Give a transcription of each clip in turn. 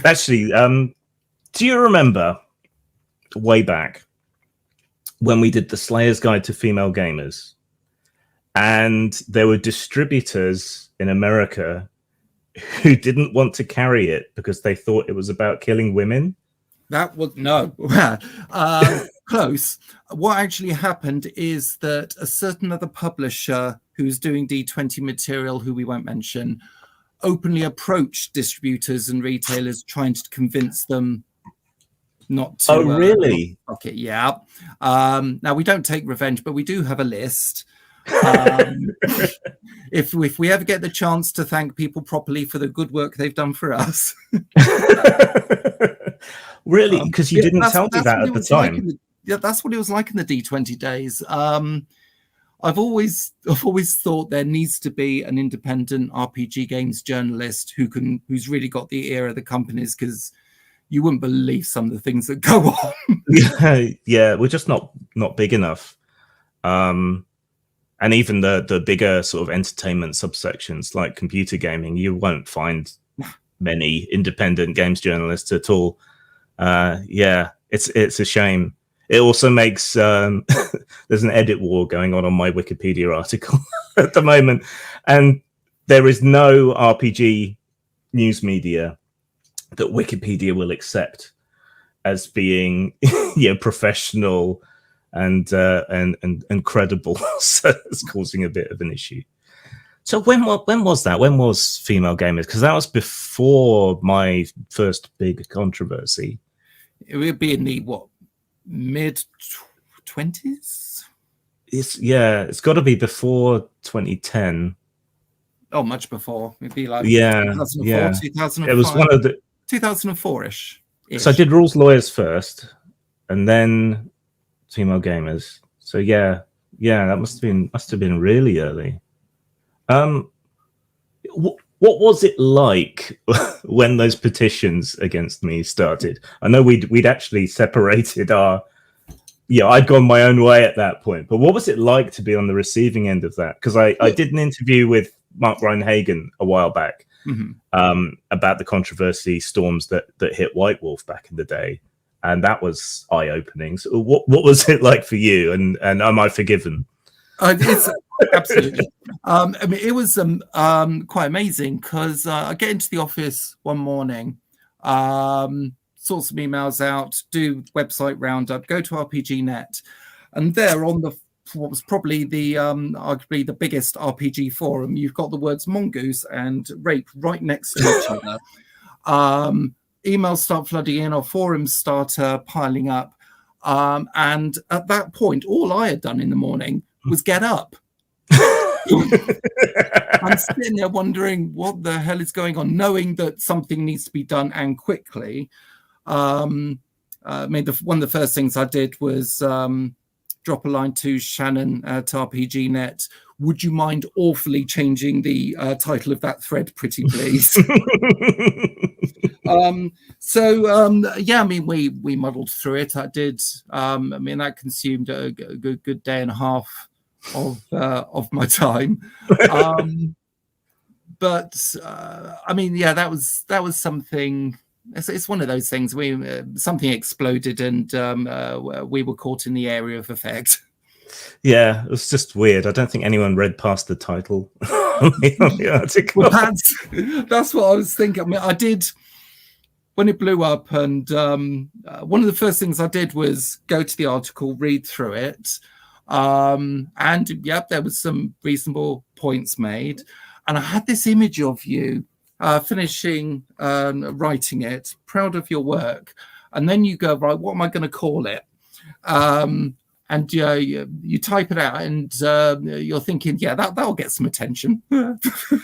Actually, do you remember way back when we did the Slayer's Guide to Female Gamers, and there were distributors in America who didn't want to carry it because they thought it was about killing women? That was no. Close. What actually happened is that a certain other publisher who's doing D20 material, who we won't mention, openly approached distributors and retailers trying to convince them not to. Oh, really? Okay, yeah. Now, we don't take revenge, but we do have a list. If we ever get the chance to thank people properly for the good work they've done for us. Really? Because you didn't tell me that at the time. Yeah, that's what it was like in the D20 days. I've always thought there needs to be an independent RPG games journalist who's really got the ear of the companies, because you wouldn't believe some of the things that go on. Yeah, we're just not big enough. And even the bigger sort of entertainment subsections like computer gaming, you won't find many independent games journalists at all. Yeah, it's a shame. It also makes there's an edit war going on my Wikipedia article at the moment, and there is no RPG news media that Wikipedia will accept as being professional and credible. So it's causing a bit of an issue. So when was that? When was Female Gamers? Because that was before my first big controversy. It would be in the mid-20s? It's got to be before 2010. Oh, much before. It'd be like 2004, 2005. It was one of the 2004-ish. So I did Rules Lawyers first, and then Female Gamers. So yeah, that must have been really early. What was it like when those petitions against me started? I know we'd actually separated I'd gone my own way at that point. But what was it like to be on the receiving end of that? Because I did an interview with Mark Reinhagen a while back about the controversy storms that hit White Wolf back in the day, and that was eye-opening. So what was it like for you? And am I forgiven? It's absolutely. I mean, it was quite amazing, because I get into the office one morning, sort some emails out, do website roundup, go to RPG.net, and there on what was probably the arguably the biggest RPG forum, you've got the words mongoose and rape right next to each other. Emails start flooding in, our forums start piling up, and at that point, all I had done in the morning was get up. I'm sitting there wondering what the hell is going on, knowing that something needs to be done and quickly. I mean, one of the first things I did was drop a line to Shannon at RPG.net. Would you mind awfully changing the title of that thread, pretty please? Yeah, I mean, we muddled through it. I did. I mean, that consumed a good day and a half of my time. But I mean, yeah, that was something. It's one of those things. Something exploded, and we were caught in the area of effect. Yeah, it was just weird. I don't think anyone read past the title on the article. Well, that's what I was thinking. I mean, I did when it blew up, and one of the first things I did was go to the article, read through it, and yep, there was some reasonable points made, and I had this image of you finishing writing it, proud of your work, and then you go, right, what am I going to call it? And you type it out, and you're thinking, yeah, that'll get some attention.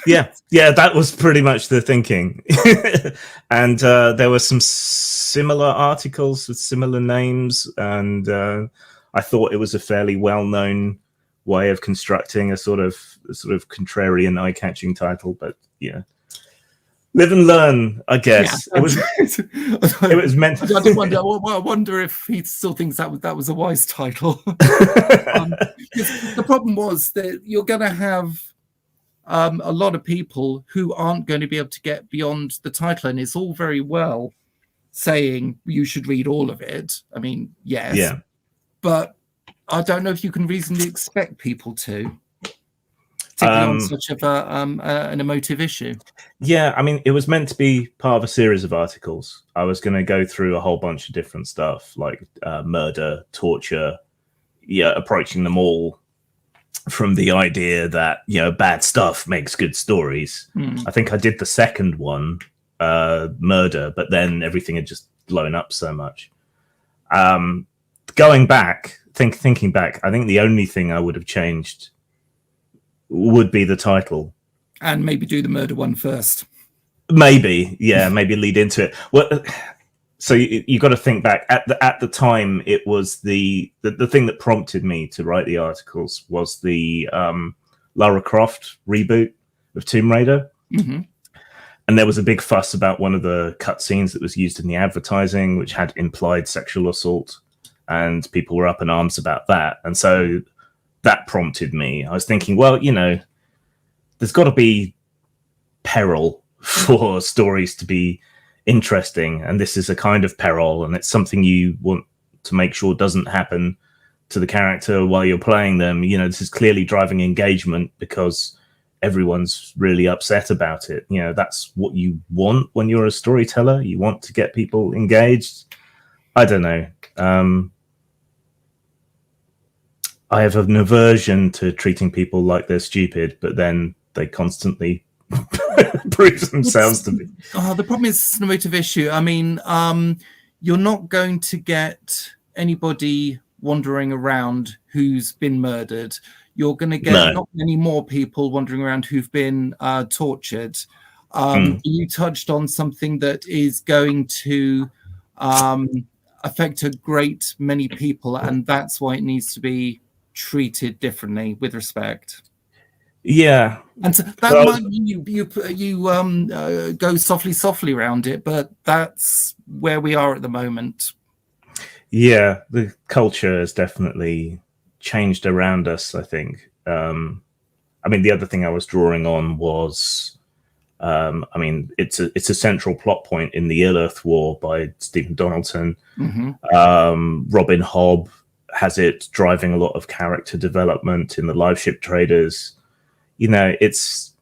yeah, that was pretty much the thinking. And there were some similar articles with similar names, and I thought it was a fairly well-known way of constructing a sort of contrarian, eye-catching title. But yeah, live and learn, I guess. Yeah. It was meant. I wonder if he still thinks that was a wise title. The problem was that you're going to have a lot of people who aren't going to be able to get beyond the title. And it's all very well saying you should read all of it. I mean, yes. Yeah. But I don't know if you can reasonably expect people to, particularly on such of an emotive issue. Yeah, I mean, it was meant to be part of a series of articles. I was going to go through a whole bunch of different stuff, like murder, torture, approaching them all from the idea that, bad stuff makes good stories. I think I did the second one, murder, but then everything had just blown up so much. Going back, thinking back, I think the only thing I would have changed would be the title. And maybe do the murder one first. Maybe, yeah, maybe lead into it. Well, so you got to think back at the time. It was the thing that prompted me to write the articles was the Lara Croft reboot of Tomb Raider, and there was a big fuss about one of the cutscenes that was used in the advertising, which had implied sexual assault, and people were up in arms about that, and so that prompted me. I was thinking, well, there's got to be peril for stories to be interesting, and this is a kind of peril, and it's something you want to make sure doesn't happen to the character while you're playing them. This is clearly driving engagement because everyone's really upset about it. That's what you want when you're a storyteller. You want to get people engaged. I don't know. I have an aversion to treating people like they're stupid, but then they constantly prove themselves to be. The problem is it's an emotive issue. I mean, you're not going to get anybody wandering around who's been murdered. You're going to get not many more people wandering around who've been tortured. You touched on something that is going to affect a great many people, and that's why it needs to be treated differently with respect. Yeah, and so that might mean you go softly around it, but that's where we are at the moment. Yeah, the culture has definitely changed around us, I think. I mean, the other thing I was drawing on was, it's a central plot point in the Illith War by Stephen Donaldson. Robin Hobb has it driving a lot of character development in the Live Ship Traders. It's